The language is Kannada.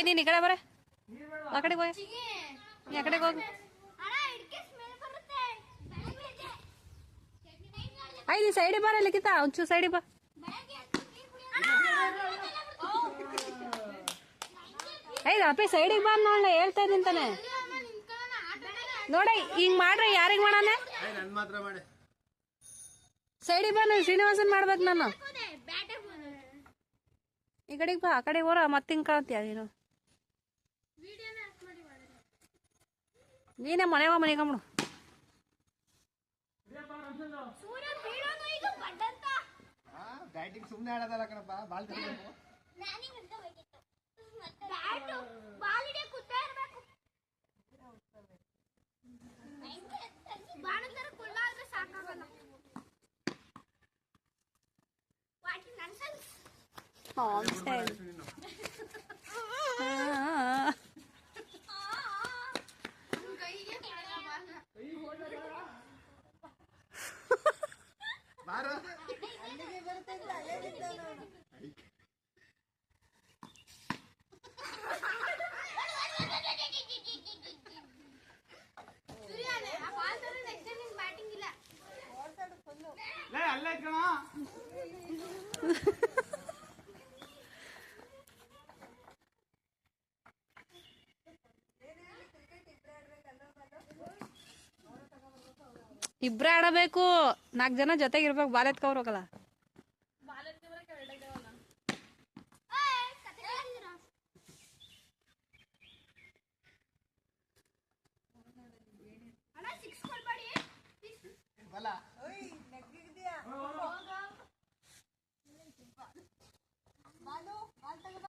ನೀನ್ ಈ ಕಡೆ ಬರ ಆ ಕಡೆಗೆ ಹೋಗಿ ನೀ ಆ ಕಡೆಗೆ ಹೋಗಿ ನೀ ಸೈಡಿಗೆ ಬರ ಲಿಖಿತ ಒಂಚೂರು ಸೈಡಿಗೆ ಬಾ ಅಪ್ಪಿ ಸೈಡಿಗೆ ಬಾ ನೋಡ ಹೇಳ್ತಾ ಇದ್ದೀನಿ ತಾನೆ ನೋಡ ಹಿಂಗ್ ಮಾಡ್ರಿ ಯಾರಿಗ್ ಮಾಡಾನೆ ಸೈಡಿಗೆ ಬಾ ನಾನು ಶ್ರೀನಿವಾಸನ್ ಮಾಡ್ಬೇಕು ನಾನು ಈ ಕಡೆಗೆ ಬಾ ಆ ಕಡೆಗೆ ಹೋರ ಮತ್ತೆ ಹಿಂಗ್ ಕಾಣ್ತೀಯ ನೀನು ನೀನೇ ಮನೆಗ ಮನೆಗಂಬಿಡು ಬ್ಯಾಟಿಂಗ್ ಸುಮ್ಮನೆ ಆಡೋದಲ್ಲ ಕಣಪ್ಪ ಬಾಲ್ ತಗೋಬೇಕು ಇಬ್ರೇ ಆಡಬೇಕು 4 ಜನ ಜೊತೆಗಿರ್ಬೇಕು ಬಾಲ್ ಎತ್ಕೊ ಹೋಗಲ್ಲ